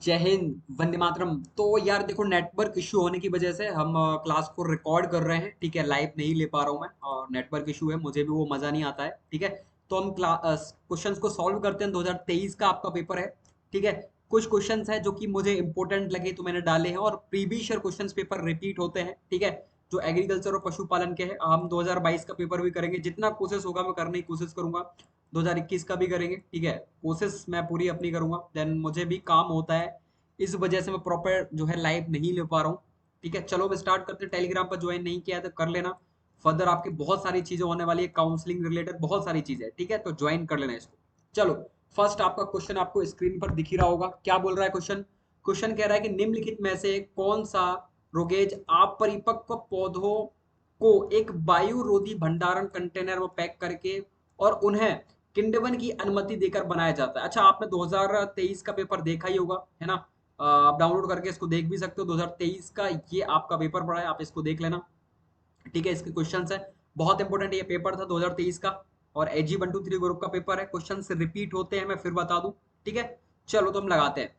जय हिंद, वंदे मातरम। तो यार देखो, नेटवर्क इशू होने की वजह से हम क्लास को रिकॉर्ड कर रहे हैं। ठीक है, लाइव नहीं ले पा रहा हूँ मैं, और नेटवर्क इशू है, मुझे भी वो मजा नहीं आता है। ठीक है, तो हम क्वेश्चंस को सॉल्व करते हैं। 2023 का आपका पेपर है। ठीक है, कुछ क्वेश्चंस हैं जो कि मुझे इंपॉर्टेंट लगे तो मैंने डाले हैं, और previous year questions paper repeat होते हैं। ठीक है, जो एग्रीकल्चर और पशुपालन के हैं, हम 2022 का पेपर भी करेंगे। जितना कोशिश होगा मैं करने की कोशिश करूंगा। 2021 का भी करेंगे। ठीक है, कोशिश मैं पूरी अपनी करूंगा। देन मुझे भी काम होता है, इस वजह से मैं प्रॉपर जो है लाइव नहीं ले पा रहा हूँ। ठीक है, चलो मैं स्टार्ट करते हैं। टेलीग्राम पर ज्वाइन नहीं किया है तो कर लेना। फर्दर आपकी बहुत सारी चीजें होने वाली है, काउंसलिंग रिलेटेड बहुत सारी चीजें। ठीक है, तो ज्वाइन कर लेना इसको। चलो, फर्स्ट आपका क्वेश्चन आपको स्क्रीन पर दिख ही रहा होगा। क्या बोल रहा है क्वेश्चन? क्वेश्चन कह रहा है कि निम्नलिखित में से कौन सा रोगेज अपरिपक्व पौधों को एक वायुरोधी भंडारण कंटेनर में पैक करके और उन्हें किण्वन की अनुमति देकर बनाया जाता है। अच्छा, आपने 2023 का पेपर देखा ही होगा, है ना? आप डाउनलोड करके इसको देख भी सकते हो। 2023 का ये आपका पेपर पड़ा है, आप इसको देख लेना। ठीक है, इसके क्वेश्चंस है, बहुत इंपॉर्टेंट ये पेपर था 2023 का। और एजी 123 ग्रुप का पेपर है, क्वेश्चन रिपीट होते हैं, मैं फिर बता दूं। ठीक है, चलो तो हम लगाते हैं।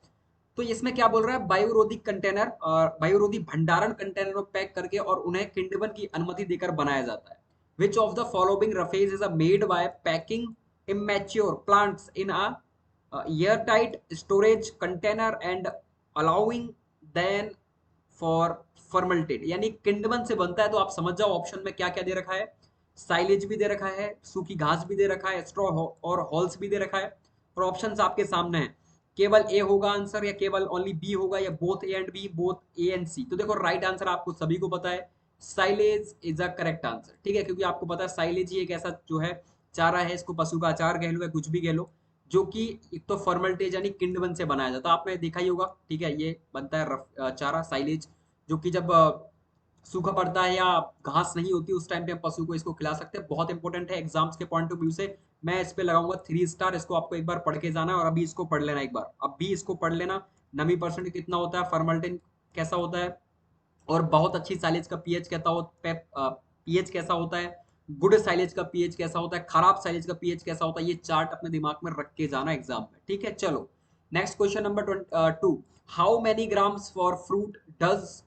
तो इसमें क्या बोल रहा है? वायुरोधी कंटेनर और वायुरोधी भंडारण कंटेनर में पैक करके और उन्हें किण्वन की अनुमति देकर बनाया जाता है। विच of the following roughage is made by packing immature plants in a airtight storage container and allowing then for fermented। यानी किण्वन से बनता है, तो आप समझ जाओ ऑप्शन में क्या क्या दे रखा है। साइलेज भी दे रखा है, सूखी घास भी दे रखा है, स्ट्रॉ और हॉल्स भी दे रखा है। और ऑप्शंस आपके सामने हैं। केवल ए होगा आंसर, या केवल ओनली बी होगा, या both A and B, both A and C? तो देखो, राइट आंसर आपको सभी को पता है, silage is a correct answer. ठीक है, क्योंकि आपको पता है साइलेज ही एक ऐसा जो है चारा है, इसको पशु का आचार कह लो या कुछ भी कह लो, जो कि एक तो फर्मल्टेज यानी किण्वन से बनाया जाता है। आपने देखा ही होगा। ठीक है, ये बनता है चारा साइलेज, जो कि जब सूखा पड़ता है या घास नहीं होती उस टाइम पे हम पशु को इसको खिला सकते हैं। बहुत इंपॉर्टेंट है एग्जाम्स के पॉइंट ऑफ व्यू से। मैं इस पे लगाऊंगा 3 स्टार। इसको आपको एक बार पढ़ के जाना है, और अभी इसको पढ़ लेना एक बार, अब भी इसको पढ़ लेना। नमी परसेंट कितना होता है, फर्मल्टिन कैसा होता है, और बहुत अच्छी साइलेज का पीएच कहता हो पीएच कैसा होता है, गुड साइलेज का पीएच कैसा होता है, खराब साइलेज का पीएच कैसा होता है, ये चार्ट अपने दिमाग में रख के जाना एग्जाम में। ठीक है, चलो next question number 2। How many grams for fruit does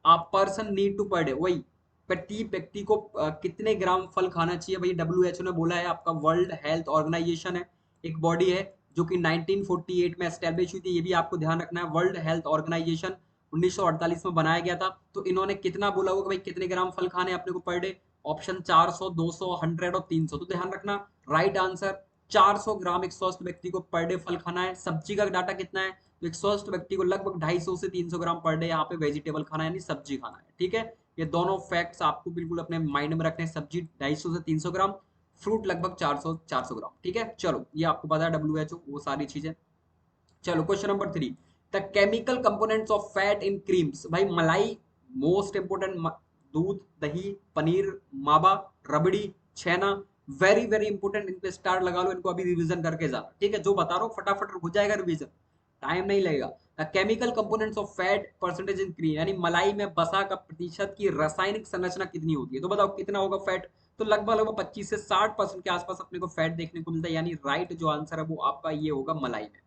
a person need to per day? वही, प्रति व्यक्ति को कितने ग्राम फल खाना चाहिए? भाई डब्ल्यूएचओ ने बोला है, आपका वर्ल्ड हेल्थ ऑर्गेनाइजेशन है, एक बॉडी है जो कि 1948 में एस्टेब्लिश हुई थी। ये भी आपको ध्यान रखना है, वर्ल्ड हेल्थ ऑर्गेनाइजेशन 1948 में बनाया गया था। तो इन्होंने कितना बोला होगा भाई, कितने ग्राम फल खाने अपने को पर डे? ऑप्शन 400, 200, 100 और 300। तो ध्यान रखना, राइट आंसर 400 ग्राम एक स्वस्थ व्यक्ति को पर डे फल खाना है। सब्जी का डाटा कितना है? तो एक स्वस्थ व्यक्ति को लगभग 250 से 300 ग्राम पर डे यहाँ पे वेजिटेबल खाना है, यानी सब्जी खाना है। ठीक है, ये दोनों फैक्ट्स आपको बिल्कुल अपने माइंड में रखने हैं। सब्जी 250 से 300 ग्राम, फ्रूट लगभग 400 ग्राम। ठीक है, चलो ये आपको पता है डब्ल्यूएचओ वो सारी चीजें। चलो question number 3। The chemical components of fat in creams. भाई मलाई मोस्ट इंपोर्टेंट, दूध, दही, पनीर, मावा, रबड़ी, छेना, वेरी वेरी इंपोर्टेंट। इन पे स्टार लगा लो, इनको अभी रिवीजन करके जाना। ठीक है, जो बता रहा हूँ फटाफट हो जाएगा रिवीजन, टाइम नहीं लगेगा। The chemical components of fat percentage in cream, यानी मलाई में बसा का प्रतिशत की रासायनिक संरचना कितनी होती है? तो बताओ कितना होगा फैट? तो लगभग लगभग 25 से 60% के आसपास अपने को फैट देखने को मिलता है, यानी राइट जो आंसर है वो आपका ये होगा मलाई में।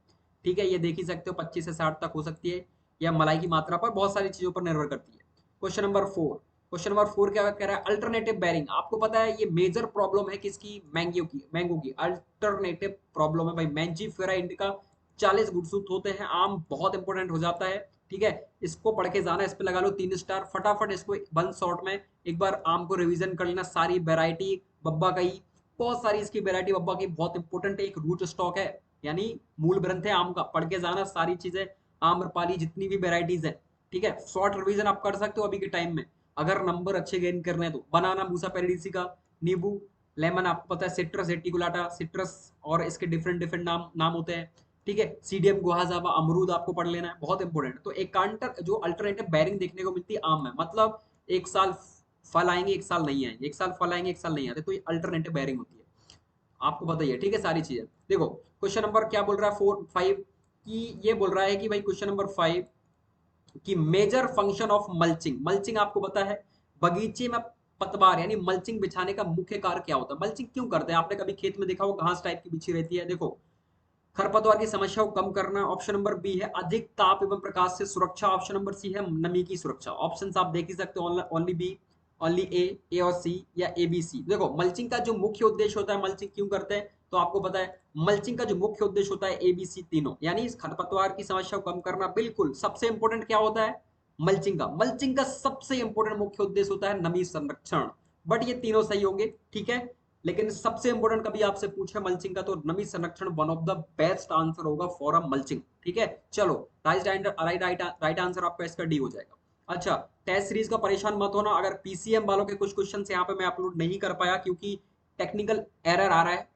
ठीक है, ये देख ही सकते हो 25 से 60 तक हो सकती है, या मलाई की मात्रा पर बहुत सारी चीजों पर निर्भर करती है। Question number 4। क्वेश्चन नंबर 4 क्या कह रहा है? Alternative bearing. आपको पता है ये मेजर प्रॉब्लम है किसकी? मैंगो की अल्टरनेटिव प्रॉब्लम है भाई। मैंजीफेरा इंडिका 40 गुणसूत्र होते हैं, आम बहुत इंपॉर्टेंट हो जाता है। ठीक है, इसको पढ़ के जाना, इस पे लगा लो 3 स्टार। फटाफट इसको वन शॉट में एक बार आम को रिवीजन कर लेना, सारी वेराइटी बब्बा का ही, बहुत सारी इसकी वेराइटी बब्बा की बहुत इंपॉर्टेंट है, एक रूट स्टॉक है, यानी मूल ग्रंथ है आम का। पढ़ के जाना सारी चीजें, आम्रपाली जितनी भी वेराइटीज है। ठीक है, शॉर्ट रिवीजन आप कर सकते हो अभी के टाइम में, अगर नंबर अच्छे गेन करने हैं तो। बनाना मूसा पेरिडीसी का, नींबू, लेमन आपको पता है, सिट्रस एटिकुलाटा, सिट्रस और इसके डिफरेंट डिफरेंट नाम नाम होते हैं। ठीक है, सीडीएम गुहाजावा, अमरूद आपको पढ़ लेना है, बहुत इंपॉर्टेंट। तो एक कांटर जो अल्टरनेटिव बैरिंग देखने को मिलती है आम में, मतलब एक साल फल आएंगे एक साल नहीं आएंगे, एक साल फल आएंगे एक साल नहीं आते, तो ये अल्टरनेटिव बैरिंग होती है, आपको बताइए। ठीक है, सारी चीजें देखो। क्वेश्चन नंबर क्या बोल रहा है 4 5 की, ये बोल रहा है कि भाई क्वेश्चन नंबर 5 कि major function of mulching. Mulching आपको पता है, बगीचे में पतवार यानी मल्चिंग बिछाने का मुख्य कार्य क्या होता है? मल्चिंग क्यों करते हैं? आपने कभी खेत में देखा हो घास टाइप की बिछी रहती है, देखो खरपतवार की समस्या को कम करना, ऑप्शन नंबर बी है अधिक ताप एवं प्रकाश से सुरक्षा, ऑप्शन नंबर सी है नमी की सुरक्षा। ऑप्शन आप देख ही सकते हो, ओनली बी, ओनली ए और सी या ए बी सी। देखो मल्चिंग का जो मुख्य उद्देश्य होता है, मल्चिंग क्यों करते हैं तो आपको पता है, मल्चिंग का जो मुख्य उद्देश्य होता है ए बी सी तीनों, यानी इस खरपतवार की समस्या को कम करना। बिल्कुल सबसे इंपॉर्टेंट क्या होता है, मल्चिंग का सबसे इंपॉर्टेंट मुख्य उद्देश्य होता है नमी संरक्षण। बट ये तीनों सही होंगे, ठीक है, लेकिन सबसे इंपॉर्टेंट कभी आपसे पूछे मल्चिंग का तो नमी संरक्षण one of the best answer होगा फॉर अ मल्चिंग, ठीक है। चलो राइट आंसर आपका इसका डी हो जाएगा। अच्छा, टेस्ट सीरीज का परेशान मत होना, अगर पीसीएम वालों के कुछ क्वेश्चन यहाँ पे मैं अपलोड नहीं कर पाया क्योंकि टेक्निकल एरर आ रहा है,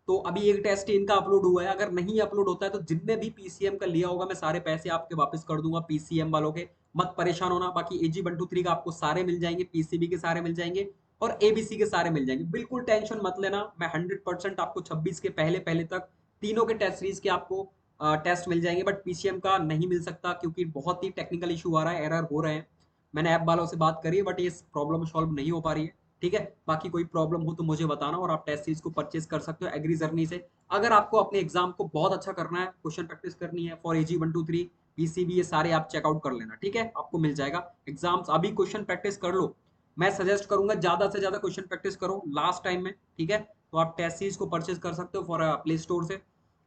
तो अभी एक टेस्ट इनका अपलोड हुआ है, अगर नहीं अपलोड होता है तो जितने भी पीसीएम का लिया होगा मैं सारे पैसे आपके वापस कर दूंगा पीसीएम वालों के, मत परेशान होना। बाकी एजी 123 का आपको सारे मिल जाएंगे, पीसीबी के सारे मिल जाएंगे और एबीसी के सारे मिल जाएंगे, बिल्कुल टेंशन मत लेना। मैं 100% आपको 26 के पहले पहले तक तीनों के टेस्ट सीरीज के आपको टेस्ट मिल जाएंगे, बट पीसीएम का नहीं मिल सकता क्योंकि बहुत ही टेक्निकल इशू आ रहा है, एरर हो रहे हैं। मैंने ऐप वालों से बात करी है बट ये प्रॉब्लम सॉल्व नहीं हो पा रही है, ठीक है। बाकी कोई प्रॉब्लम हो तो मुझे बताना और आप टेस्ट सीरीज को परचेज कर सकते हो एग्री जर्नी से। अगर आपको अपने एग्जाम को बहुत अच्छा करना है, क्वेश्चन प्रैक्टिस करनी है फॉर एजी 123 पीसीबी, ये सारे आप चेकआउट कर लेना, ठीक है, आपको मिल जाएगा। एग्जाम्स अभी क्वेश्चन प्रैक्टिस कर लो, मैं सजेस्ट करूंगा ज्यादा से ज्यादा क्वेश्चन प्रैक्टिस करो लास्ट टाइम में, ठीक है। तो आप टेस्ट सीरीज को परचेज कर सकते हो फॉर प्ले स्टोर से,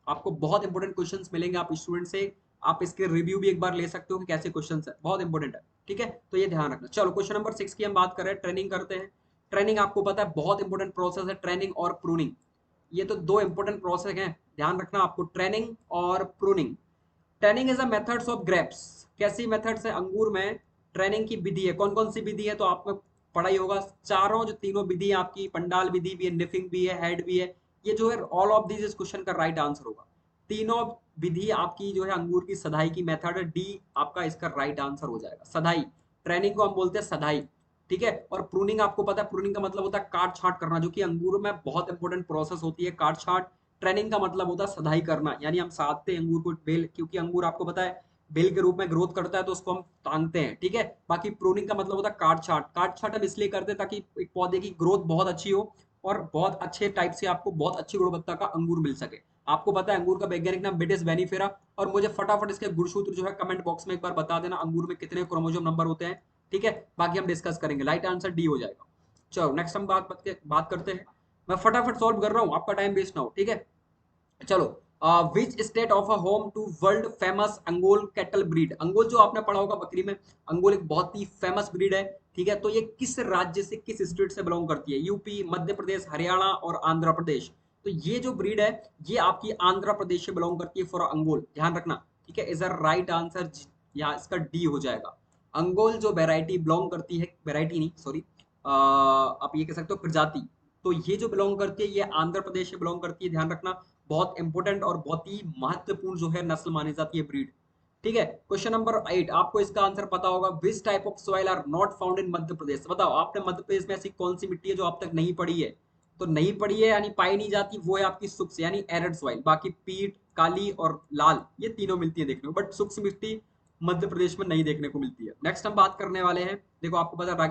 आपको बहुत इंपॉर्टेंट क्वेश्चंस मिलेंगे, आप स्टूडेंट से आप इसके रिव्यू भी एक बार ले सकते हो कि कैसे क्वेश्चंस है, बहुत इंपॉर्टेंट है, ठीक है। तो ये ध्यान रखना। चलो क्वेश्चन नंबर 6 की हम बात कर रहे हैं, ट्रेनिंग करते हैं। ट्रेनिंग आपको पता है बहुत इंपॉर्टेंट प्रोसेस है, ट्रेनिंग और प्रूनिंग, ये तो दो इंपॉर्टेंट प्रोसेस हैं, ध्यान रखना आपको, ट्रेनिंग और pruning. Training is a methods of grapes, कैसी मेथड्स है अंगूर में, ट्रेनिंग की विधि है, कौन कौन सी विधि है तो आपको पढ़ा ही होगा, चारों जो तीनों विधि आपकी, पंडाल विधि भी है, निफिंग भी है, हेड भी है, ये जो है ऑल ऑफ दिस इस क्वेश्चन का राइट आंसर होगा। तीनों विधि आपकी जो है अंगूर की सदाई की मेथड है, डी आपका इसका राइट आंसर हो जाएगा। सदाई, ट्रेनिंग को हम बोलते हैं सदाई, ठीक है। और प्रूनिंग आपको पता है, प्रूनिंग का मतलब होता है काट छाट करना, जो कि अंगूर में बहुत इंपॉर्टेंट प्रोसेस होती है, काट छाट। ट्रेनिंग का मतलब होता है सदाई करना, यानी हम साधते हैं अंगूर को बेल, क्योंकि अंगूर आपको पता है बेल के रूप में ग्रोथ करता है तो उसको हम टांगते हैं, ठीक है। बाकी प्रूनिंग का मतलब होता है काट छाट, काट छाट हम इसलिए करते हैं ताकि एक पौधे की ग्रोथ बहुत अच्छी हो और बहुत अच्छे टाइप से आपको बहुत अच्छी गुणवत्ता का अंगूर मिल सके। आपको पता है अंगूर का वैज्ञानिक नाम बिटिस वेनिफेरा, और मुझे फटाफट इसके गुणसूत्र जो है कमेंट बॉक्स में एक बार बता देना, अंगूर में कितने क्रोमोसोम नंबर होते हैं, ठीक है। बाकी हम डिस्कस करेंगे, राइट आंसर डी हो जाएगा। चलो नेक्स्ट हम बात करते हैं, मैं फटाफट सॉल्व कर रहा हूँ, आपका टाइम वेस्ट ना हो, ठीक है। चलो, which state of a home to world famous Ongole cattle breed, Ongole जो आपने पढ़ा होगा बकरी में, अंगोल एक बहुत ही फेमस ब्रीड है, ठीक है। तो ये किस राज्य से, किस स्टेट से बिलोंग करती है, यूपी, मध्य प्रदेश, हरियाणा और आंध्र प्रदेश। तो ये जो ब्रीड है ये आपकी आंध्र प्रदेश से बिलोंग करती है फॉर अंगोल, ध्यान रखना, ठीक है। इज अ राइट आंसर, यहाँ इसका डी हो जाएगा। अंगोल जो वेराइटी बिलोंग करती है, वेराइटी नहीं सॉरी, आप ये कह सकते हो प्रजाति, तो ये जो बिलोंग करती है ये आंध्र प्रदेश से बिलोंग करती है, ध्यान रखना। बहुत इंपॉर्टेंट और बहुत ही महत्वपूर्ण जो है नस्ल मानी जाती है ब्रीड, ठीक है। क्वेश्चन नंबर 8, आपको इसका आंसर पता होगा, which type of soil are not found in Madhya Pradesh. बताओ आपने मध्य प्रदेश में ऐसी कौन सी मिट्टी है जो आप तक नहीं पड़ी है, तो नहीं पड़ी है यानी पाई नहीं जाती, वो है आपकी शुष्क यानी एरिड सॉइल। बाकी पीट, काली और लाल ये तीनों मिलती है देखने को, बट शुष्क मिट्टी मध्य प्रदेश में नहीं देखने को मिलती है। नेक्स्ट हम बात करने वाले हैं, देखो आपको पता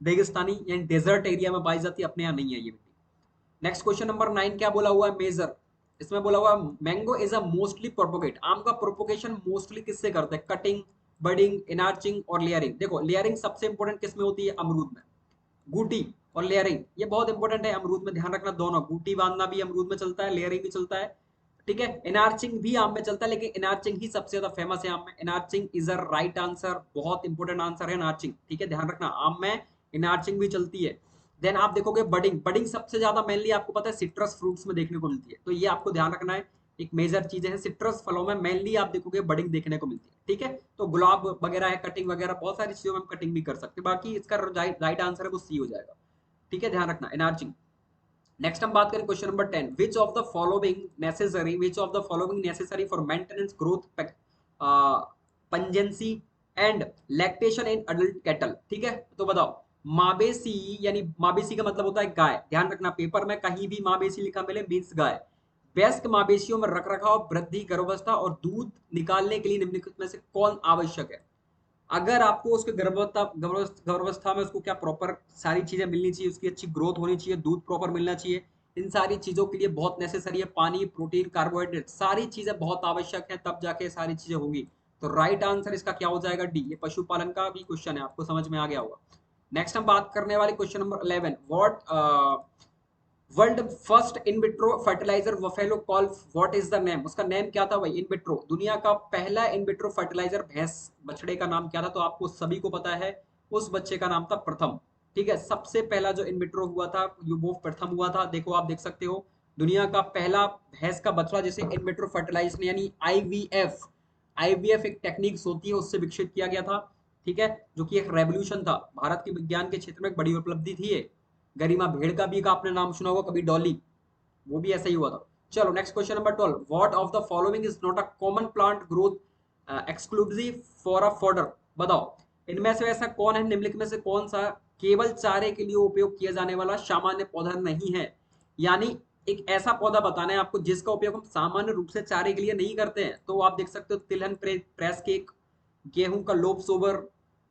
रेगिस्तानी यानी डेजर्ट एरिया में पाई जाती है, अपने यहाँ नहीं है ये मिट्टी। नेक्स्ट क्वेश्चन नंबर 9 क्या बोला हुआ है, मेजर, इसमें बोला हुआ है mango is a mostly propagate, आम का प्रोपोगेशन मोस्टली किससे करते हैं, कटिंग, बडिंग, इनार्चिंग और लेयरिंग। देखो लेयरिंग सबसे इंपॉर्टेंट किसमें होती है, अमरूद में, गूटी और लेयरिंग ये बहुत इंपॉर्टेंट है अमरूद में, ध्यान रखना दोनों, गूटी बांधना भी अमरूद में चलता है, लेयरिंग भी चलता है, ठीक है। इनार्चिंग भी आम में चलता है, लेकिन इनार्चिंग ही सबसे ज्यादा फेमस है आम में, इनार्चिंग इज अ राइट आंसर, बहुत इंपॉर्टेंट आंसर है इनार्चिंग, ठीक है, ध्यान रखना आम में इनार्चिंग भी चलती है। देन आप देखोगे बडिंग, बडिंग सबसे ज्यादा मेनली आपको पता है सिट्रस फ्रूट्स में देखने को मिलती है, तो ये आपको ध्यान रखना है, एक मेजर चीजें हैं, सिट्रस फलों में मेनली आप देखोगे बडिंग देखने को मिलती है, ठीक है। तो गुलाब वगैरह है, कटिंग वगैरह बहुत सारी चीजों में हम कटिंग भी कर सकते हैं, बाकी इसका राइट आंसर है वो सी हो जाएगा, ठीक है, ध्यान रखना एनर्जिंग। नेक्स्ट हम बात करें question number 10, which of the following necessary, which of the following necessary for maintenance growth pungency and lactation in adult cattle, ठीक है। तो बताओ मावेसी, यानी मावेसी का मतलब होता है गाय, ध्यान रखना पेपर में कहीं भी मावेसी लिखा मिले मीन्स गाय। वयस्क मवेशियों में रखरखाव, वृद्धि, गर्भावस्था और दूध निकालने के लिए निम्नलिखित में से कौन आवश्यक है। अगर आपको उसके गर्भावस्था में उसको क्या प्रॉपर सारी चीजें मिलनी चाहिए, उसकी अच्छी ग्रोथ होनी चाहिए, दूध प्रॉपर मिलना चाहिए, इन सारी चीजों के लिए बहुत नेसेसरी है। पानी, प्रोटीन, कार्बोहाइड्रेट, सारी चीजें बहुत आवश्यक है, तब जाके सारी चीजें होगी। तो राइट आंसर इसका क्या हो जाएगा? डी। ये पशुपालन का भी क्वेश्चन है, आपको समझ में आ गया होगा। नेक्स्ट हम बात करने वाले question number 11, what world first in vitro fertiliser buffalo calf, what is the name? उसका नेम क्या था भाई? इन विट्रो, दुनिया का पहला इन विट्रो फर्टिलाइजर भैंस बछड़े का नाम क्या था? तो आपको सभी को पता है, उस बच्चे का नाम था प्रथम। ठीक है, सबसे पहला जो इन विट्रो हुआ था वो प्रथम हुआ था। देखो आप देख सकते हो, दुनिया का पहला भैंस का बछड़ा जिसे इन विट्रो फर्टिलाइजेशन यानी आईवीएफ, आईवीएफ एक टेक्निक्स होती है, उससे विकसित किया गया था। ठीक है, जो कि एक रेवोल्यूशन था भारत के विज्ञान के क्षेत्र में, एक बड़ी उपलब्धि थी ये। गरिमा भेड़ का भी आपने नाम सुना होगा कभी, डॉली, वो भी ऐसा ही हुआ था। चलो next question number 12, what of the following is not a common plant growth exclusive for a fodder? बताओ, इनमें से ऐसा कौन है, निम्नलिखित में से कौन सा केवल चारे के लिए उपयोग किया जाने वाला सामान्य पौधा नहीं है? यानी एक ऐसा पौधा बताना है आपको जिसका उपयोग हम सामान्य रूप से चारे के लिए नहीं करते हैं। तो आप देख सकते हो तिलहन प्रेस केक, गेहूं का लोब सोबर,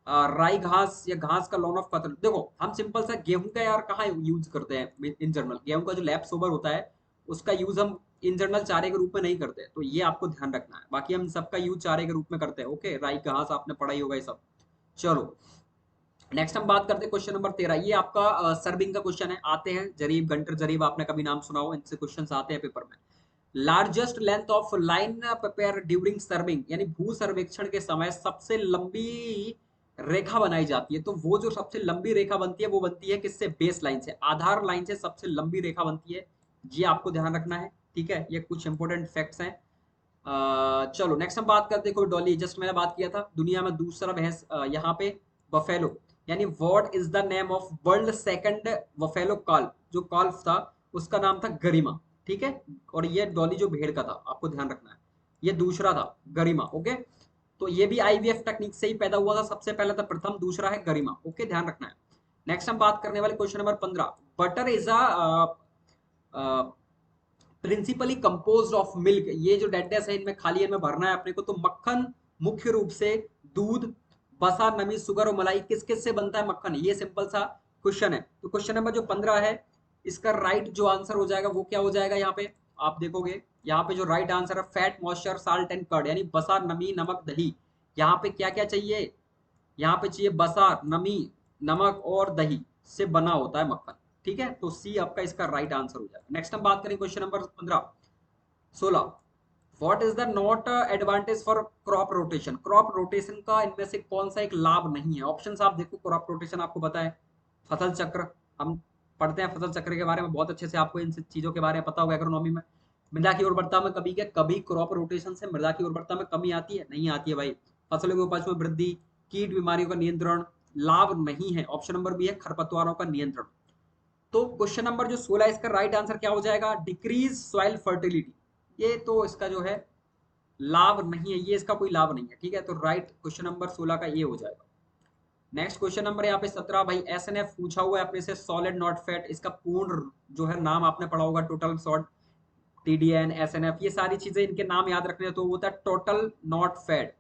राई घास या घास का लॉन ऑफ कतल। देखो हम सिंपल सा गेहूं का यार कहाँ यूज करते हैं इन जनरल, गेहूं का जो लैप सोबर होता है उसका यूज हम इन जनरल चारे के रूप में नहीं करते, तो ये आपको ध्यान रखना है। बाकी हम सबका यूज चारे के रूप में करते हैं। ओके, राई घास आपने पढ़ा ही होगा ये सब। चलो नेक्स्ट हम बात करते हैं क्वेश्चन नंबर 13, ये आपका सर्विंग का क्वेश्चन है। आते हैं जरीब, गंटर जरीब, आपने कभी नाम सुना हो, इनसे क्वेश्चन आते हैं पेपर में। Largest length of line prepare during serving, यानी भू सर्वेक्षण के समय सबसे लंबी रेखा बनाई जाती है। तो वो जो सबसे लंबी रेखा बनती है वो बनती है किससे? बेस लाइन से, आधार लाइन से सबसे लंबी रेखा बनती है। ये आपको ध्यान रखना है। ठीक है, ये कुछ इंपोर्टेंट फैक्ट्स हैं। चलो नेक्स्ट हम बात करते हैं कोई डॉली, जस्ट मैंने बात किया था, दुनिया में दूसरा भैंस यहाँ पे बफेलो, यानी what is the name of world second buffalo calf? जो कॉल्फ था उसका नाम था गरिमा। ठीक है, और ये डॉली जो भेड़ का था, आपको ध्यान रखना है, ये दूसरा था गरिमा। ओके, तो ये भी आईवीएफ टेक्निक से ही पैदा हुआ था, सबसे पहला था प्रथम, दूसरा है गरिमा। ओके, ध्यान रखना है। नेक्स्ट हम बात करने वाले question number 15, butter is a principally composed of milk. ये जो डेडेस है इनमें खाली में भरना है अपने को। तो मक्खन मुख्य रूप से दूध, बसा, नमी, शुगर और मलाई, किस किस से बनता है मक्खन? ये सिंपल सा क्वेश्चन है। तो क्वेश्चन नंबर जो 15 है, इसका राइट जो आंसर हो जाएगा वो क्या हो जाएगा? यहाँ पे आप देखोगे, यहाँ पे जो राइट आंसर है fat, moisture, salt and curd, यानी बसा, नमी, नमक, दही। यहाँ पे क्या क्या चाहिए? यहाँ पे चाहिए बसा, नमी, नमक और दही से बना होता है मक्खन। ठीक है, तो सी आपका इसका राइट आंसर हो जाएगा। नेक्स्ट हम बात करें question number 16, what is the not advantage for crop rotation? Crop rotation का इनमें से कौन सा एक लाभ नहीं है? ऑप्शंस आप देखो, क्रॉप रोटेशन आपको पता है, फसल चक्र, हम पढ़ते हैं फसल चक्र के बारे में बहुत अच्छे से, आपको इन चीजों के बारे में पता होगा एग्रोनॉमी में। मृदा की उर्वरता में कभी क्या, कभी क्रॉप रोटेशन से मृदा की उर्वरता में कमी आती है? नहीं आती है भाई। फसलों की उपज में वृद्धि, कीट बीमारियों का नियंत्रण, लाभ नहीं है। ऑप्शन नंबर बी है खरपतवारों का नियंत्रण। तो क्वेश्चन नंबर जो 16 इसका राइट आंसर क्या हो जाएगा? Decrease soil fertility. ये तो इसका जो है लाभ नहीं है, ये इसका कोई लाभ नहीं है। ठीक है, तो राइट क्वेश्चन नंबर 16 का ये हो जाएगा। नेक्स्ट क्वेश्चन नंबर यहाँ पे 17, भाई एसएनएफ पूछा हुआ है अपने से, सॉलिड नॉट फैट, इसका पूर्ण जो है नाम आपने पढ़ा होगा, टोटल सॉल्ट, टीडीएन, एसएनएफ, ये सारी चीजें इनके नाम याद रखने हैं, तो वो होता है टोटल नॉट फैट।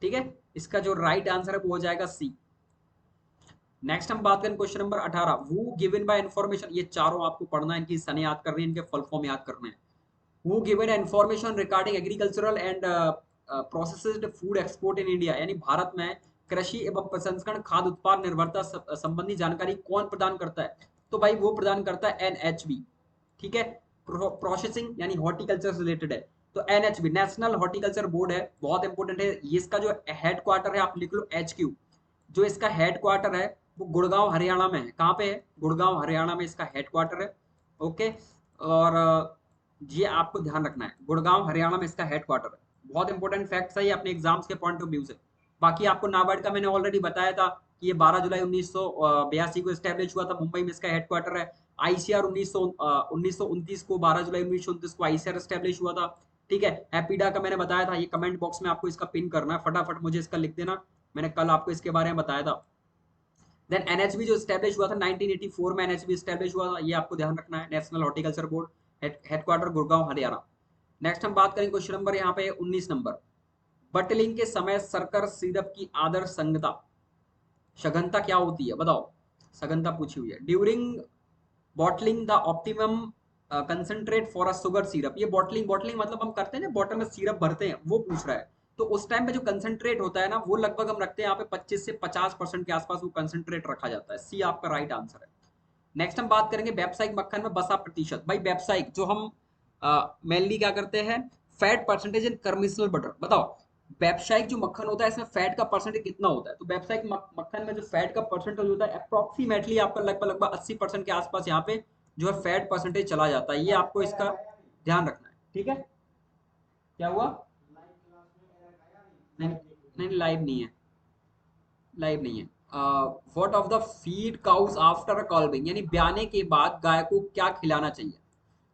ठीक है, इसका जो राइट आंसर है वो हो जाएगा सी। नेक्स्ट हम बात करें question number 18, who given by information, ये चारों आपको पढ़ना है, इनकी सने याद करनी है, इनके फुल फॉर्म याद करने हैं। Who given information regarding agricultural and processed food export in India, यानी भारत में कृषि एवं प्रसंस्करण खाद्य उत्पाद निर्भरता संबंधी जानकारी कौन प्रदान करता है? तो भाई वो प्रदान करता है एनएचबी। ठीक है, प्रोसेसिंग यानी हॉर्टिकल्चर से रिलेटेड है, तो एनएचबी नेशनल हॉर्टिकल्चर बोर्ड है, बहुत इंपॉर्टेंट है। ये इसका जो हेड क्वार्टर है आप लिख लो एचक्यू, जो इसका हेड क्वार्टर है वो गुड़गांव हरियाणा में है। कहाँ पे है? गुड़गांव हरियाणा में इसका हेड क्वार्टर है। ओके, और ये आपको ध्यान रखना है, गुड़गांव हरियाणा में इसका हेड क्वार्टर है। बहुत इंपॉर्टेंट फैक्ट है ये अपने एग्जाम्स के पॉइंट ऑफ व्यू से। बाकी आपको नाबार्ड का मैंने ऑलरेडी बताया था कि ये 12 जुलाई 1982 को स्टैब्लिश हुआ था, मुंबई में इसका हेड क्वार्टर है। आईसीआर 1929 को, 12 जुलाई 1929 को आईसीआर स्टैब्लिश हुआ था। ठीक है, एपीडा का मैंने बताया था, ये कमेंट बॉक्स में आपको इसका पिन करना है, फटाफट मुझे इसका लिख देना, मैंने कल आपको इसके बारे में बताया था। देन एनएचबी जो स्टैब्लिश हुआ था 1984 में, एनएचबी स्टैब्लिश हुआ था, ये आपको ध्यान रखना है, national horticulture board, headquarter Gurgaon Haryana. Next हम बात करें क्वेश्चन नंबर यहाँ पे 19 नंबर, बटलिंग के समय शक्कर सिरप की आदर्श संगता क्या होती है? बताओ, सघनता पूछी हुई है। During bottling the optimum concentrate for a sugar syrup, ये बॉटलिंग बॉटलिंग मतलब हम करते हैं ना, बॉटल में सिरप भरते हैं, वो पूछ रहा है। तो उस टाइम पे जो कंसंट्रेट होता है ना, वो लगभग हम रखते हैं यहाँ पे 25 से 50% के आसपास वो कंसंट्रेट रखा जाता है। सी आपका राइट आंसर है। नेक्स्ट हम बात करेंगे व्यावसायिक मक्खन में बसा प्रतिशत। भाई व्यावसायिक जो हम मेनली क्या करते हैं, फैट परसेंटेज इन कमीशनल बटर, बताओ व्यावसायिक जो मक्खन होता है इसमें फैट का परसेंटेज कितना होता है? तो व्यावसायिक मक्खन में जो फैट का परसेंटेज होता है अप्रोक्सीमेटली आपका लगभग लगभग 80% के आसपास यहाँ पे जो है फैट परसेंटेज चला जाता है। ये आपको इसका ध्यान रखना है, ठीक है। क्या हुआ? नहीं, नहीं लाइव नहीं है, लाइव नहीं है। What of the feed cows after calving, यानी ब्याने के बाद गाय को क्या खिलाना चाहिए?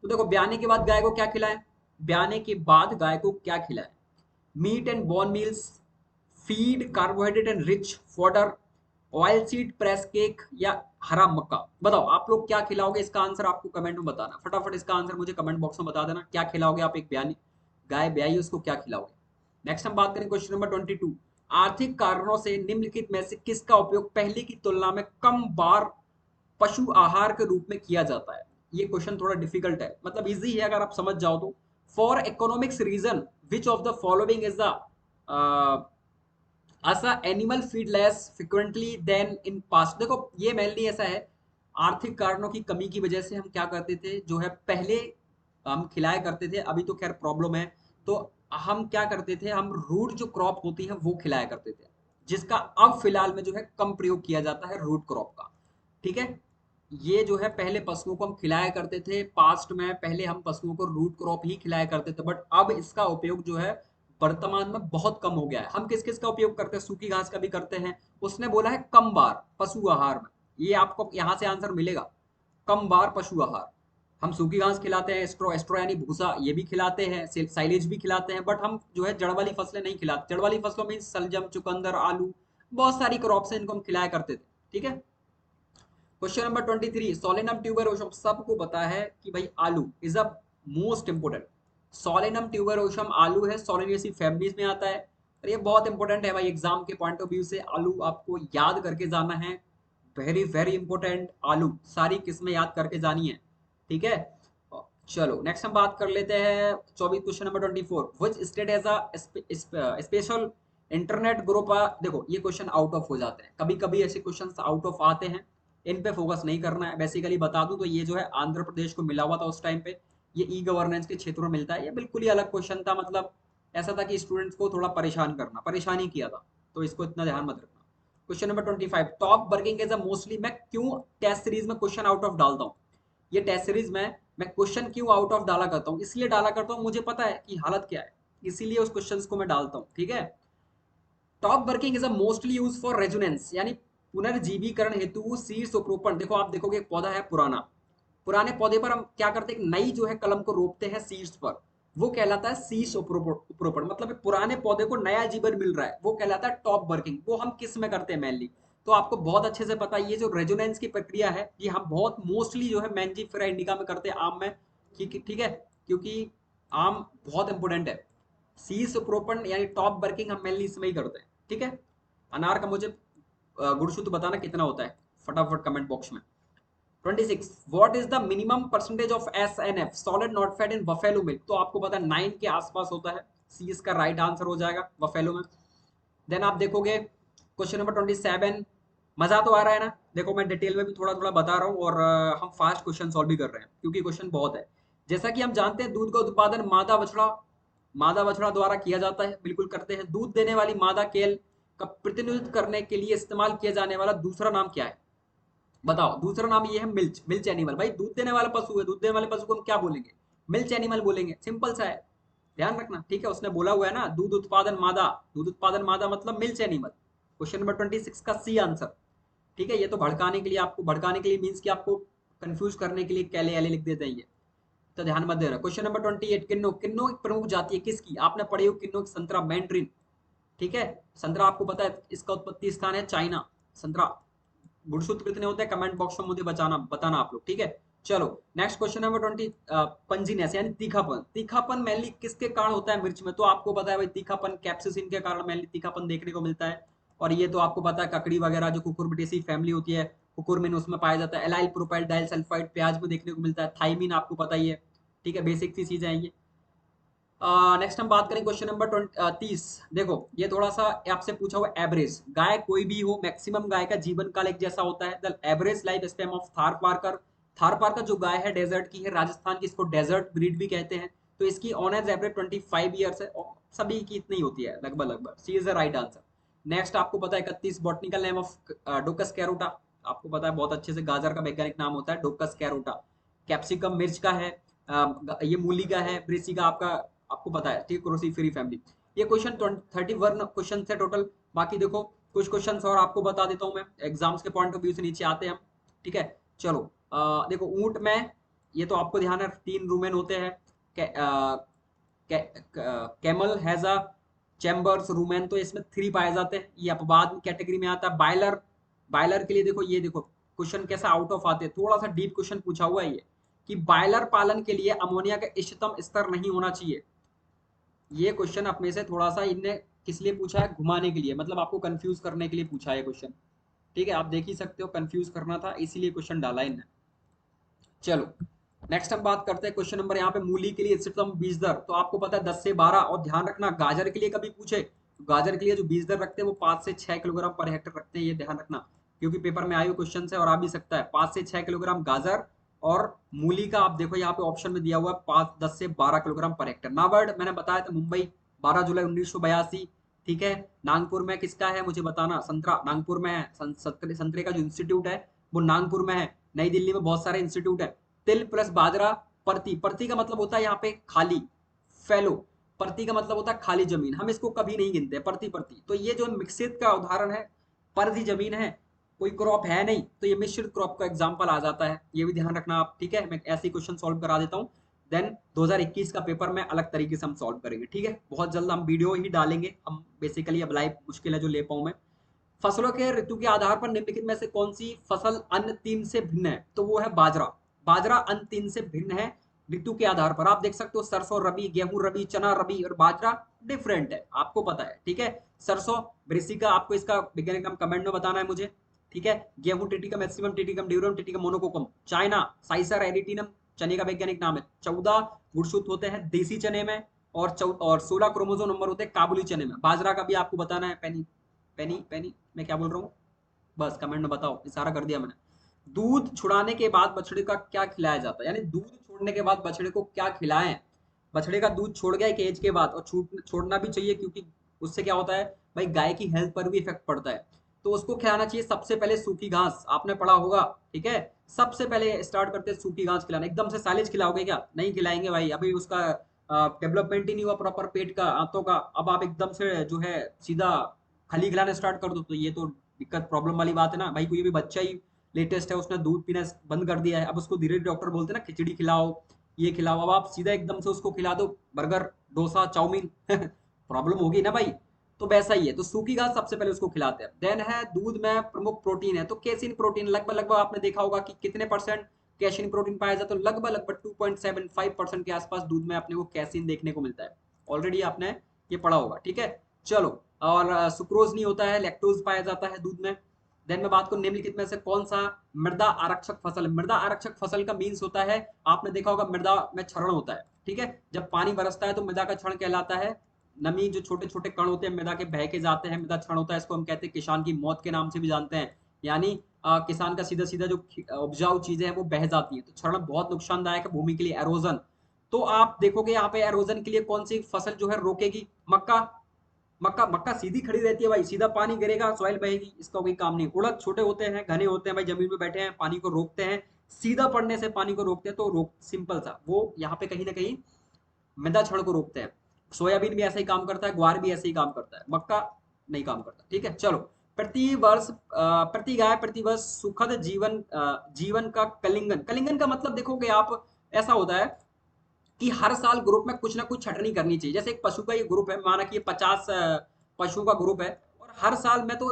तो देखो ब्याने के बाद गाय को क्या खिलाएं, ब्याने के बाद गाय को क्या खिलाएं? Meat and bone meals, feed carbohydrate and rich fodder, oil seed press cake, या हरा मक्का। बताओ आप लोग क्या खिलाओगे? इसका आंसर आपको कमेंट में बताना, फटाफट इसका आंसर मुझे कमेंट बॉक्स में बता देना। क्या खिलाओगे आप एक ब्यानी, गाय ब्याई उसको क्या खिलाओगे? नेक्स्ट हम बात करें क्वेश्चन नंबर 22। आर्थिक कारणों से निम्नलिखित में से किसका उपयोग पहले की तुलना में कम बार पशु आहार के रूप में किया जाता है? ये क्वेश्चन थोड़ा डिफिकल्ट है, मतलब इजी है अगर आप समझ जाओ तो। For economics reason which of the following is the ऐसा animal feed less frequently than in past. देखो ये मेनली ऐसा है, आर्थिक कारणों की कमी की वजह से हम क्या करते थे, जो है पहले हम खिलाया करते थे, अभी तो खैर प्रॉब्लम है, तो हम क्या करते थे, हम रूट जो क्रॉप होती है वो खिलाया करते थे, जिसका अब फिलहाल में जो है कम प्रयोग किया जाता है रूट क्रॉप का, ठीक है। ये जो है पहले पशुओं को हम खिलाया करते थे, पास्ट में पहले हम पशुओं को रूट क्रॉप ही खिलाया करते थे, बट अब इसका उपयोग जो है वर्तमान में बहुत कम हो गया है। हम किस किस का उपयोग करते हैं, सूखी घास का भी करते हैं। उसने बोला है कम बार पशु आहार में, ये आपको यहां से आंसर मिलेगा, कम बार पशु आहार। हम सूखी घास खिलाते हैं, स्ट्रो एस्ट्रो यानी भूसा ये भी खिलाते हैं, साइलेज भी खिलाते हैं, बट हम जो है जड़ वाली फसलें नहीं खिलाते। जड़ वाली फसलों में सलजम, चुकंदर, आलू, बहुत सारी क्रॉप्स हैं, इनको हम खिलाया करते थे, ठीक है। क्वेश्चन नंबर 23, सोलेनम ट्यूबरोसम, सबको पता है कि भाई आलू is a most important. Solanum tuberosum आलू है, सोलेनेसी फैमिलीज में आता है, और ये बहुत इंपॉर्टेंट है भाई एग्जाम के पॉइंट ऑफ व्यू से। आलू आपको याद करके जाना है, वेरी वेरी इंपॉर्टेंट। आलू सारी किस्में याद करके जानी है, ठीक है। चलो नेक्स्ट हम बात कर लेते हैं 24, question number 24, which state has a special internet group. देखो ये क्वेश्चन आउट ऑफ हो जाते हैं, कभी कभी ऐसे क्वेश्चन आउट ऑफ आते हैं, इन पे फोकस नहीं करना है। बेसिकली बता दूं तो ये जो है आंध्र प्रदेश को मिला हुआ था उस टाइम पे, ये ई गवर्नेंस के क्षेत्र में मिलता है। ये बिल्कुल ही अलग क्वेश्चन था, मतलब ऐसा था कि स्टूडेंट्स को थोड़ा परेशान ही किया था, तो इसको इतना ध्यान मत रखना। Question number 25, top working age a mostly, मैं क्यों टेस्ट सीरीज में क्वेश्चन आउट ऑफ डालता हूँ, ये टेस्ट सीरीज में मैं क्वेश्चन क्यों आउट ऑफ डाला करता हूँ, इसलिए डाला करता हूँ, मुझे पता है कि हालत क्या है, इसीलिए उस क्वेश्चन को मैं डालता हूँ, ठीक है। Top working is a mostly use for resonance, यानी पुनर्जीवीकरण हेतु शीर्ष उपरोपण। देखो आप देखोगे एक पौधा है पुराना, पुराने पौधे पर हम क्या करते हैं, नई जो है कलम को रोपते हैं शीर्ष पर, वो कहलाता है शीर्ष उपरोपण। मतलब पुराने पौधे को नया जीवन मिल रहा है, वो कहलाता है टॉप वर्किंग। वो हम किस में करते हैं मेनली, तो आपको बहुत अच्छे से पता है ये जो रेजोनेंस की प्रक्रिया है, ये हम बहुत मोस्टली जो है मैंजीफेरा इंडिका में करते हैं, आम में, ठीक है, क्योंकि आम बहुत इंपॉर्टेंट है। शीर्ष उपरोपण यानी टॉप वर्किंग हम मेनली इसमें ही करते हैं, ठीक है। अनार का मुझे गुणसूत्र बताना कितना होता है, फटाफट कमेंट बॉक्स में। 26, what is the minimum percentage of SNF solid not fat in buffalo milk? तो आपको पता है 9 के आसपास होता है, सी इसका राइट आंसर हो जाएगा बफेलो में। देन आप देखोगे क्वेश्चन नंबर 27, मजा तो आ रहा है ना? देखो मैं डिटेल में भी थोड़ा थोड़ा बता रहा हूँ, और हम फास्ट क्वेश्चन सॉल्व भी कर रहे हैं क्योंकि क्वेश्चन बहुत है। जैसा कि हम जानते हैं दूध का उत्पादन मादा बछड़ा द्वारा किया जाता है, बिल्कुल करते हैं। दूध देने वाली मादा केल का प्रतिनिधित्व करने के लिए इस्तेमाल किया जाने वाला दूसरा नाम क्या है? बताओ दूसरा नाम ये है मिल्च, मिल्च एनिमल। भाई दूध देने वाला पशु है, दूध देने वाले पशु को हम क्या बोलेंगे, मिल्च एनिमल बोलेंगे, सिंपल सा है, ध्यान रखना, ठीक है। उसने बोला हुआ है ना दूध उत्पादन मादा, दूध उत्पादन मादा मतलब मिल्च एनिमल। क्वेश्चन नंबर 26 का सी आंसर, ठीक है। ये तो भड़काने के लिए, आपको भड़काने के लिए मीन्स कि आपको कंफ्यूज करने के लिए कैले एले लिख देते हैं ये, तो ध्यान मत देना। क्वेश्चन नंबर 28, किन्नो, किन्नो एक प्रमुख जाति है किसकी? आपने पढ़ी हो किन्नो की संतरा मैंड्रिन, ठीक है। संतरा आपको पता है इसका उत्पत्ति स्थान है चाइना। संतरा गुणसूत्र कितने होते हैं कमेंट बॉक्स में मुझे बताना आप लोग, ठीक है। चलो नेक्स्ट क्वेश्चन नंबर 20, पंजीनेस यानी तीखापन। तीखापन मेनली किसके कारण होता है मिर्च में? तो आपको पता है भाई तीखापन कैप्सिसिन के कारण मेनली तीखापन देखने को मिलता है। और ये तो आपको पता है ककड़ी वगैरह जो कुकुरबिटेसी फैमिली होती है कुकुरमिन उसमें पाया जाता है, एलाइल प्रोपाइल डाइल सल्फाइड प्याज में देखने को मिलता है, थाइमिन आपको पता ही है, ठीक है, बेसिक सी चीजें हैं ये। नेक्स्ट हम बात करें क्वेश्चन नंबर 30। देखो ये थोड़ा सा आपसे पूछा हुआ एवरेज, गाय कोई भी हो मैक्सिमम गाय का जीवन काल एक जैसा होता है। The average life span of Tharparkar, Tharparkar जो गाय है डेजर्ट की है, राजस्थान की, इसको डेजर्ट ब्रीड भी कहते हैं। तो इसकी ऑन एज एवरेज 25 ईयर्स है, और सभी की इतनी होती है लगभग लगभग। C is the right answer. Next आपको पता है 31 botanical name of Daucus carota, आपको पता है बहुत अच्छे से, गाजर का वैज्ञानिक नाम होता है डोकस कैरोटा। कैप्सिकम मिर्च का है, ये मूली का है, ब्रेसी का आपका आपको पता है, ठीक, क्रोसीफेरी फैमिली। ये क्वेश्चन 31 क्वेश्चन है टोटल। बाकी देखो कुछ क्वेश्चन और आपको बता देता हूं मैं, एग्जाम्स के पॉइंट ऑफ व्यू से नीचे आते हैं हम, ठीक है। चलो देखो ऊंट में, ये तो आपको ध्यान है 3 रूमेन होते हैं, camel has a chambers rumen, तो इसमें 3 पाए जाते हैं, ये अपवाद कैटेगरी में आता है। बायलर, बायलर के लिए देखो, ये देखो क्वेश्चन कैसा आउट ऑफ आते हैं, थोड़ा सा डीप क्वेश्चन पूछा हुआ है ये, कि बायलर पालन के लिए अमोनिया का इष्टतम स्तर नहीं होना चाहिए। ये क्वेश्चन अपने से थोड़ा सा इनने किस लिए पूछा है, घुमाने के लिए, मतलब आपको कंफ्यूज करने के लिए पूछा है क्वेश्चन, ठीक है, आप देख ही सकते हो कंफ्यूज करना था इसीलिए क्वेश्चन डाला इनने। चलो नेक्स्ट हम बात करते हैं क्वेश्चन नंबर, यहाँ पे मूली के लिए इष्टतम बीज दर, तो आपको पता है 10 से 12, और ध्यान रखना गाजर के लिए कभी पूछे तो गाजर के लिए जो बीज दर रखते हैं वो 5 से 6 किलोग्राम पर हेक्टर रखते हैं, ये ध्यान रखना, क्योंकि पेपर में आए हुए क्वेश्चन है और आ भी सकता है। 5 से 6 किलोग्राम गाजर, और मूली का आप देखो यहाँ पे ऑप्शन में दिया हुआ है 10 से 12 किलोग्राम पर हेक्टर। नाबार्ड मैंने बताया था मुंबई, 12 जुलाई 1982, ठीक है। नागपुर में किसका है मुझे बताना, संतरा नागपुर में है, संतरे का जो इंस्टीट्यूट है वो नागपुर में है। नई दिल्ली में बहुत सारे इंस्टीट्यूट है। तिल प्लस बाजरा, परती, परती का मतलब होता है यहाँ पे खाली, फैलो, परती का मतलब होता है खाली जमीन, हम इसको कभी नहीं गिनते परती परती। तो ये जो मिश्रित का उदाहरण है, परती जमीन है, कोई क्रॉप है नहीं, तो ये मिश्रित क्रॉप का एग्जाम्पल आ जाता है, ये भी ध्यान रखना आप, ठीक है। मैं ऐसे क्वेश्चन सॉल्व करा देता हूँ, देन 2021 का पेपर में अलग तरीके से हम सॉल्व करेंगे, ठीक है। बहुत जल्द हम वीडियो ही डालेंगे, हम बेसिकली अब लाइव मुश्किल है जो ले पाऊं मैं। फसलों के ऋतु के आधार पर निम्नलिखित में से कौन सी फसल अन्य 3 से भिन्न है, तो वो है बाजरा। बाजरा अन्य 3 से भिन्न है ऋतु के आधार पर, आप देख सकते हो सरसों रबी, गेहूं रबी, चना रबी, और बाजरा डिफरेंट है, आपको पता है, ठीक है। सरसों ब्रेसिका, आपको इसका वैज्ञानिक नाम कमेंट में बताना है मुझे, ठीक है। गेहूं Triticum aestivum, Triticum durum, Triticum monococcum. चाइना साइसर एरिटिनम, चने का वैज्ञानिक नाम है। 14 गुणसूत्र होते हैं देसी चने में, और 16 क्रोमोसोम नंबर होते हैं काबुली चने में। बाजरा का भी आपको बताना है, पेनी पेनी पेनी, मैं क्या बोल रहा हूँ, बस कमेंट में बताओ, इशारा कर दिया मैंने। दूध छुड़ाने के बाद बछड़े का क्या खिलाया जाता है, यानी दूध छोड़ने के बाद बछड़े को क्या खिलाएं। बछड़े का दूध छोड़ गया एक एज के बाद, और छोड़ना भी चाहिए, क्योंकि उससे क्या होता है भाई, गाय की हेल्थ पर भी इफेक्ट पड़ता है। तो उसको खिलाना चाहिए सबसे पहले सूखी घास, आपने पढ़ा होगा, ठीक है। सबसे पहले स्टार्ट करते हैं सूखी घास खिलाना। एकदम से साइलेज खिलाओगे क्या, नहीं खिलाएंगे भाई, अभी उसका डेवलपमेंट ही नहीं हुआ प्रॉपर पेट का, आंतों का, अब आप एकदम से जो है सीधा खली खिलाना स्टार्ट कर दो, तो ये तो दिक्कत प्रॉब्लम वाली बात है ना भाई। कोई भी बच्चा ही लेटेस्ट है, उसने दूध पीना बंद कर दिया है, अब उसको धीरे धीरे डॉक्टर बोलते हैं ना खिचड़ी खिलाओ, ये खिलाओ, अब आप सीधा एकदम से उसको खिला दो बर्गर, डोसा, चाउमीन प्रॉब्लम होगी ना भाई। तो वैसा ही है, तो सूखी घास सबसे पहले उसको खिलाते हैं। देन है दूध में प्रमुख प्रोटीन है, तो कैसिन प्रोटीन, लगभग लगभग आपने देखा होगा कि कितने परसेंट कैसिन प्रोटीन पाया जाता है, तो लगभग लगभग 2.75% के आसपास दूध में अपने को कैसिन देखने को मिलता है। ऑलरेडी आपने ये पढ़ा होगा, ठीक है। चलो, और सुक्रोज नहीं होता है, लैक्टोज पाया जाता है दूध में। देन मैं बात करूं निम्नलिखित में से कौन सा मृदा आरक्षक फसल, मृदा आरक्षक फसल का मीन्स होता है, आपने देखा होगा मृदा में क्षरण होता है, ठीक है। जब पानी बरसता है तो मृदा का क्षरण कहलाता है। नमी जो छोटे छोटे कण होते हैं मृदा के बह के जाते हैं, मृदा क्षरण होता है, इसको हम कहते हैं किसान की मौत के नाम से भी जानते हैं। यानी किसान का सीधा सीधा जो उपजाऊ चीजें हैं वो बह जाती है, तो क्षरण बहुत नुकसानदायक है भूमि के लिए। एरोजन, तो आप देखोगे यहाँ पे एरोजन के लिए कौन सी फसल जो है रोकेगी, मक्का। मक्का, मक्का सीधी खड़ी रहती है भाई, सीधा पानी गिरेगा सॉइल बहेगी, इसका कोई काम नहीं। उड़द छोटे होते हैं, घने होते हैं भाई, जमीन में बैठे हैं, पानी को रोकते हैं, सीधा पड़ने से पानी को रोकते हैं, तो रोक सिंपल सा, वो यहाँ पे कहीं ना कहीं मृदा क्षरण को रोकते हैं। सोयाबीन भी ऐसा ही काम करता है, ग्वार भी ऐसे ही काम करता है, मक्का नहीं काम करता, ठीक है। चलो, प्रति वर्ष प्रति गाय प्रति वर्ष सुखद जीवन का कलिंगन, कलिंगन का मतलब देखोगे आप ऐसा होता है कि हर साल ग्रुप में कुछ ना कुछ छटनी करनी चाहिए। जैसे एक पशु का ये ग्रुप है, माना कि ये 50 पशुओं का ग्रुप है, और हर साल मैं तो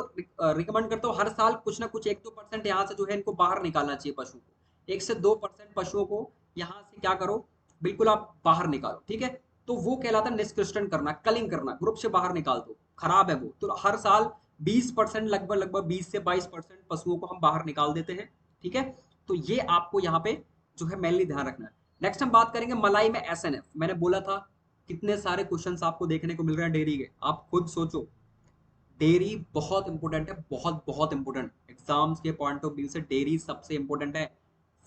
रिकमेंड करता हूँ हर साल कुछ ना कुछ 1-2% यहाँ से जो है इनको बाहर निकालना चाहिए पशु को। 1 से 2% पशुओं को यहाँ से क्या करो, बिल्कुल आप बाहर निकालो, ठीक है। तो वो कहलाता है निष्कृष्टन करना, कलिंग करना, ग्रुप से बाहर निकाल दो, खराब है वो। तो हर साल 20% लगभग लगभग 20 से 22% पशुओं को हम बाहर निकाल देते हैं। ठीक है, तो ये आपको यहाँ पे जो है मेनली ध्यान रखना है। नेक्स्ट हम बात करेंगे मलाई में एसएनएफ। मैंने बोला था कितने सारे क्वेश्चंस आपको देखने को मिल रहे हैं डेयरी के, आप खुद सोचो। डेयरी बहुत इंपॉर्टेंट है, बहुत बहुत इंपॉर्टेंट। एग्जाम्स के पॉइंट ऑफ व्यू से डेयरी सबसे इंपॉर्टेंट है,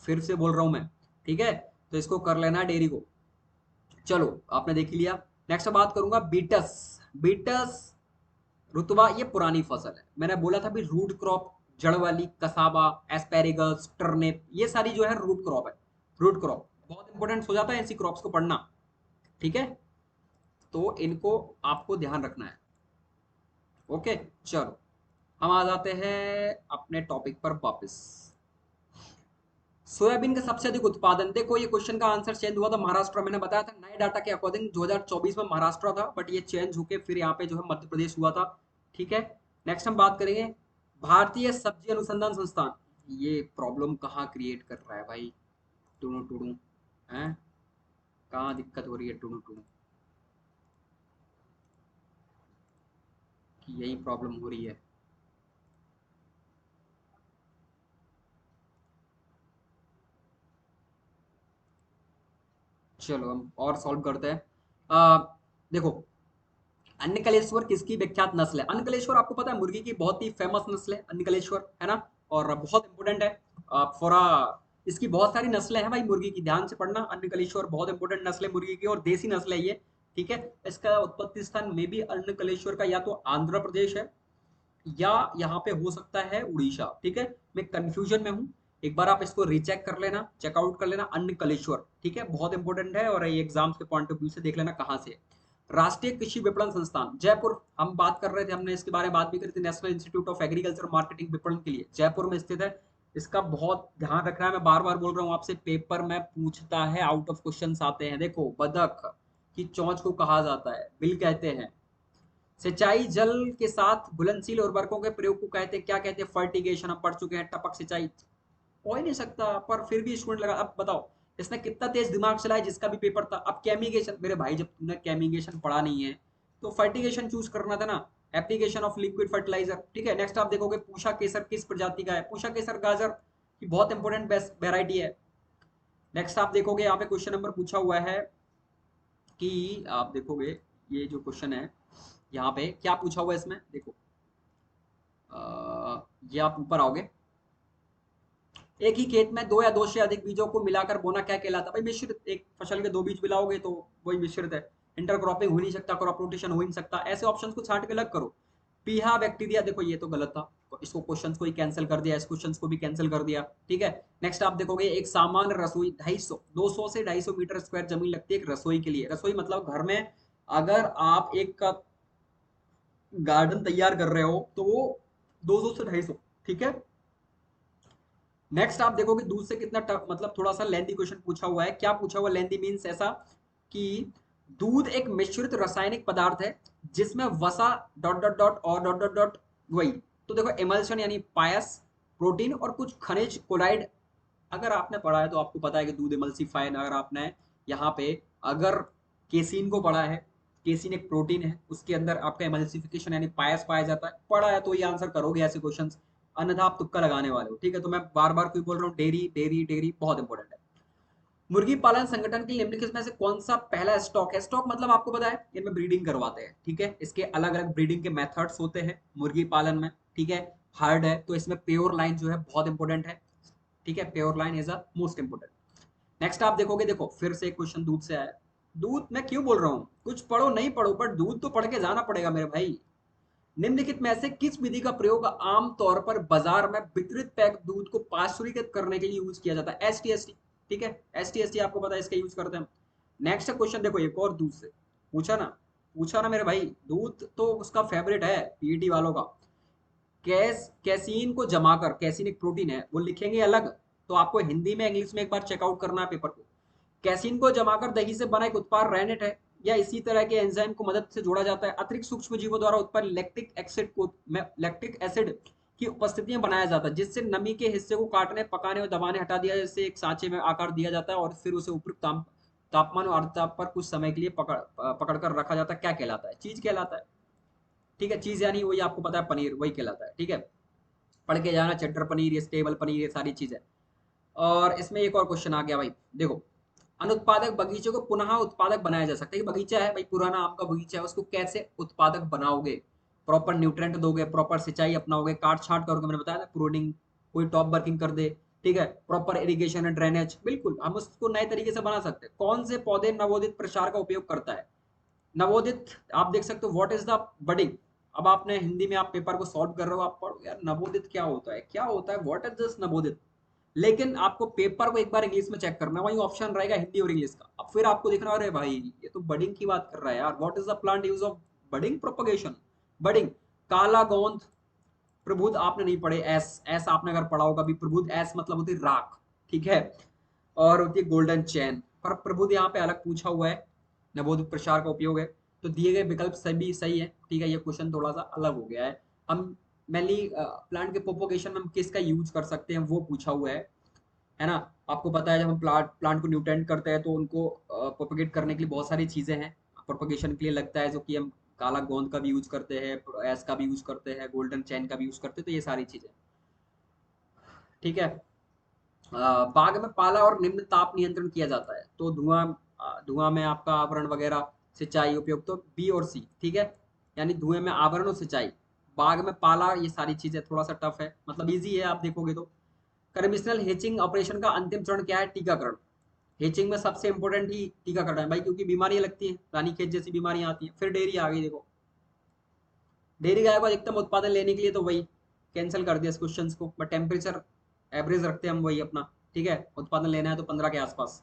फिर से बोल रहा हूं मैं। ठीक है, तो इसको कर लेना है डेयरी को। चलो आपने देख लिया। नेक्स्ट बात करूंगा बीटस। बीटस रुतबा, ये पुरानी फसल है। मैंने बोला था भी रूट क्रॉप, जड़ वाली, कसाबा, एस्पेरिगस, टर्निप, ये सारी जो है रूट क्रॉप है। रूट क्रॉप बहुत इंपॉर्टेंट हो जाता है ऐसी क्रॉप्स को पढ़ना। ठीक है, तो इनको आपको ध्यान रखना है। ओके, चलो हम आ जाते हैं अपने टॉपिक पर वापस। सोयाबीन का सबसे अधिक उत्पादन, देखो ये क्वेश्चन का आंसर चेंज हुआ था महाराष्ट्र। मैंने बताया था नए डाटा के अकॉर्डिंग 2024 में महाराष्ट्र था, बट ये चेंज होके फिर यहाँ पे जो है मध्य प्रदेश हुआ था। ठीक है, नेक्स्ट हम बात करेंगे भारतीय सब्जी अनुसंधान संस्थान। ये प्रॉब्लम कहाँ क्रिएट कर रहा है भाई, टुडू टुडू है, कहाँ दिक्कत हो रही है टुडू टुडू, कि यही प्रॉब्लम हो रही है। चलो हम और सॉल्व करते हैं। देखो, अन्नकलेश्वर किसकी विख्यात नस्ल है? अन्नकलेश्वर आपको पता है मुर्गी की बहुत ही फेमस नस्ल है अन्नकलेश्वर, है ना, और बहुत इंपोर्टेंट है फॉर इसकी बहुत सारी नस्लें हैं भाई मुर्गी की, ध्यान से पढ़ना। अन्नकलेश्वर बहुत इंपोर्टेंट नस्ल है मुर्गी की और देसी नस्ल है ये। ठीक है, इसका उत्पत्ति स्थान में भी अन्नकलेश्वर का या तो आंध्र प्रदेश है या यहाँ पे हो सकता है उड़ीसा। ठीक है, मैं कंफ्यूजन में हूँ, एक बार आप इसको रीचेक कर लेना, चेकआउट कर लेना अन्नकलेश्वर। ठीक है, बहुत इंपॉर्टेंट है और ये एग्जाम्स के पॉइंट ऑफ व्यू से देख लेना कहाँ से है। राष्ट्रीय कृषि विपणन संस्थान जयपुर, हम बात कर रहे थे, हमने इसके बारे में बात भी करी थी, national institute of agriculture marketing विपणन के लिए जयपुर में स्थित है। इसका बहुत ध्यान रखना है, मैं बार बार बोल रहा हूँ आपसे, पेपर में पूछता है, आउट ऑफ क्वेश्चन आते हैं। देखो, बदक की चोंच को कहा जाता है बिल कहते हैं। सिंचाई जल के साथ घुलनशील उर्वरकों के प्रयोग को कहते हैं, क्या कहते हैं? फर्टिगेशन, हम पढ़ चुके हैं। टपक सिंचाई हो ही नहीं सकता, पर फिर भी स्टूडेंट लगा। अब बताओ इसने कितना तेज दिमाग चलाया, जिसका भी पेपर था। अब कैमिगेशन, मेरे भाई जब तुमने कैमिगेशन पढ़ा नहीं है तो फर्टिगेशन चूज करना था ना, एप्लीकेशन ऑफ लिक्विड फर्टिलाइजर। ठीक है, नेक्स्ट आप देखोगे पूषा केसर किस प्रजाति का है? पूषा केसर गाजर की बहुत इंपॉर्टेंट बेस्ट वेराइटी है। नेक्स्ट आप देखोगे यहाँ पे क्वेश्चन नंबर पूछा हुआ है कि आप देखोगे ये जो क्वेश्चन है यहाँ पे क्या पूछा हुआ है इसमें, देखो ये आप ऊपर आओगे, एक ही खेत में दो या दो से अधिक बीजों को मिलाकर बोना क्या कहलाता है? भाई मिश्रित, एक फसल के दो बीज मिलाओगे तो वही मिश्रित है। इंटरक्रॉपिंग हो नहीं सकता, क्रॉप रोटेशन हो नहीं सकता, ऐसे ऑप्शंस को छांट के अलग करो। पीहा बैक्टीरिया, देखो ये तो गलत था, इसको क्वेश्चंस को ही कैंसिल कर दिया, इस क्वेश्चंस को भी कैंसिल कर दिया। ठीक है, नेक्स्ट आप देखोगे एक सामान्य रसोई 250 200 से 250 मीटर स्क्वायर जमीन लगती है एक रसोई के लिए। रसोई मतलब घर में अगर आप एक गार्डन तैयार कर रहे हो तो वो 200 से 250। ठीक है, नेक्स्ट आप देखोगे दूध से कितना मतलब थोड़ा सा लेंथी क्वेश्चन पूछा हुआ है। क्या पूछा हुआ? लेंथी मींस ऐसा कि दूध एक मिश्रित रासायनिक पदार्थ है जिसमें वसा डॉट डॉट डॉट और डॉट डॉट डॉट वही। तो देखो एमल्शन यानी पायस, प्रोटीन और कुछ खनिज कोलाइड। अगर आपने पढ़ा है तो आपको पता है कि दूध एमल्सिफाइन, अगर आपने यहाँ पे अगर केसिन को पढ़ा है, केसिन एक प्रोटीन है, उसके अंदर आपका एमल्सिफिकेशन यानी पायस पाया जाता है, पढ़ा है तो ये आंसर करोगे ऐसे क्वेश्चंस, अन्यथा आप तुक्का लगाने वाले हो। ठीक है, तो मैं बार बार क्यों बोल रहा हूँ, डेयरी डेयरी डेयरी बहुत इंपॉर्टेंट है। मुर्गी पालन संगठन के निम्नलिखित में से कौन सा पहला स्टॉक है? स्टॉक मतलब आपको पता है इनमें ब्रीडिंग करवाते हैं। ठीक है, इसके अलग अलग ब्रीडिंग के मेथड्स होते हैं मुर्गी पालन में। ठीक है, हर्ड है तो इसमें प्योर लाइन जो है बहुत इंपॉर्टेंट है। ठीक है, pure line is a most important. Next आप देखोगे, देखो फिर से क्वेश्चन दूध से आया। दूध मैं क्यों बोल रहा हूँ, कुछ पढ़ो नहीं पढ़ो पर दूध तो पढ़ के जाना पड़ेगा मेरे भाई। निम्नलिखित में से किस विधि का प्रयोग आमतौर पर बाजार में वितरित पैक दूध को पाश्चुरीकृत करने के लिए यूज किया जाता है? STST। ठीक है, STST आपको पता है इसका यूज करते हैं। नेक्स्ट क्वेश्चन देखो, एक और दूध से पूछा ना, पूछा ना मेरे भाई, दूध तो उसका फेवरेट है पीईटी वालों का। कैसीन को जमाकर, कैसीन एक प्रोटीन है, वो लिखेंगे अलग, तो आपको हिंदी में इंग्लिश में एक बार चेकआउट करना है पेपर को। कैसीन को जमाकर दही से बना एक उत्पाद रेनेट है या इसी तरह के एंजाइम को मदद से जोड़ा जाता है। अतिरिक्त सूक्ष्म जीवों द्वारा उत्पन्न लैक्टिक एसिड को, लैक्टिक एसिड की उपस्थिति में बनाया जाता है, जिससे नमी के हिस्से को काटने, पकाने और दबाने हटा दिया, जैसे एक सांचे में आकार दिया जाता है और फिर उसे उपयुक्त तापमान और आर्द्रता पर कुछ समय के लिए पकड़ कर रखा जाता है। क्या कहलाता है? चीज कहलाता है। ठीक है, चीज यानी वही आपको पता है पनीर वही कहलाता है, ठीक है। पढ़ के जाना, चटर पनीर, ये स्टेबल पनीर, ये सारी चीजें। और इसमें एक और क्वेश्चन आ गया भाई, देखो, अनुत्पादक बगीचे को पुनः उत्पादक बनाया जा सकता है। ये बगीचा है भाई, पुराना आपका बगीचा है, उसको कैसे उत्पादक बनाओगे? प्रॉपर न्यूट्रेंट दोगे, प्रॉपर सिंचाई अपनाओगे, काट छाट करोगे, मैंने बताया था प्रूनिंग, कोई टॉप वर्किंग कर दे, ठीक है, प्रॉपर इरिगेशन एंड ड्रेनेज, बिल्कुल हम उसको नए तरीके से बना सकते हैं। कौन से पौधे नवोदित प्रसार का उपयोग करता है? नवोदित, आप देख सकते हो व्हाट इज द बडिंग। अब आपने हिंदी में आप पेपर को सॉल्व कर रहे हो, आप पढ़ो यार नवोदित क्या होता है, क्या होता है, व्हाट इज दिस नवोदित। लेकिन आपको पेपर को एक बार इंग्लिश में चेक करना है, वही ऑप्शन रहेगा हिंदी और इंग्लिश का। अब फिर आपको देखना, अरे भाई ये तो बडिंग की बात कर रहा है यार, what is the plant use of budding propagation, budding. काला गोंद प्रबुद्ध आपने नहीं पढ़े, एस एस आपने अगर पढ़ा होगा भी, प्रबुद्ध एस मतलब होती है राख, ठीक है, और होती है गोल्डन चैन। पर प्रबुद्ध यहाँ पे अलग पूछा हुआ है, नवोदित प्रसार का उपयोग है, तो दिए गए विकल्प सभी सही है, ठीक है। ये क्वेश्चन थोड़ा सा अलग हो गया है। हम मेनली प्लांट के प्रोपोगेशन में हम किसका यूज कर सकते हैं वो पूछा हुआ है ना। आपको पता है जब हम प्लांट को न्यूट्रेंट करते हैं तो उनको प्रोपोगेट करने के लिए बहुत सारी चीजें हैं, प्रोपोगेशन के लिए लगता है, जो कि हम काला गोंद का भी यूज करते हैं, एस का भी यूज करते हैं, गोल्डन चैन का भी यूज करते हैं, तो ये सारी चीजें, ठीक है। बाग में पाला और निम्न ताप नियंत्रण किया जाता है, तो धुआं, धुआं में आपका आवरण वगैरह, सिंचाई उपयोग, तो बी और सी, ठीक है। यानी धुएं में आवरण और सिंचाई, बाग में पाला, ये सारी चीजें थोड़ा सा टफ है, मतलब इजी है आप देखोगे तो। कन्वेंशनल हेचिंग ऑपरेशन का अंतिम चरण क्या है? टीकाकरण। हेचिंग में सबसे इंपॉर्टेंट ही टीकाकरण है भाई, क्योंकि बीमारियां लगती हैं, रानीखेत जैसी बीमारियां आती हैं। फिर डेयरी आ गई, देखो डेयरी गाय को अधिकतम उत्पादन लेने के लिए तो वही कैंसिल कर दिया इस क्वेश्चन को, बट टेम्परेचर एवरेज रखते हैं हम वही अपना, ठीक है। उत्पादन लेना है तो 15 के आसपास।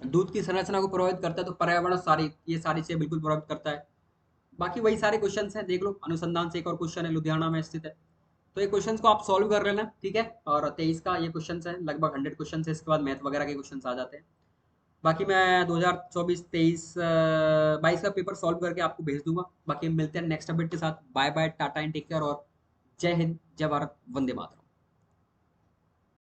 दूध की संरचना को प्रभावित करता है, तो पर्यावरण, सारी ये सारी चीजें बिल्कुल प्रभावित करता है। बाकी वही सारे क्वेश्चंस हैं, देख लो। अनुसंधान से एक और क्वेश्चन है, लुधियाना में स्थित है, तो ये क्वेश्चंस को आप सॉल्व कर लेना, ठीक है। और 23 का ये क्वेश्चंस है, लगभग 100 क्वेश्चन है, इसके बाद मैथ वगैरह के क्वेश्चंस आ जाते हैं। बाकी मैं 2024 23 22 का पेपर सॉल्व करके आपको भेज दूंगा। बाकी हम मिलते हैं नेक्स्ट अपडेट के साथ। Bye bye, tata and take care, और जय हिंद, जय भारत, वंदे मातरम।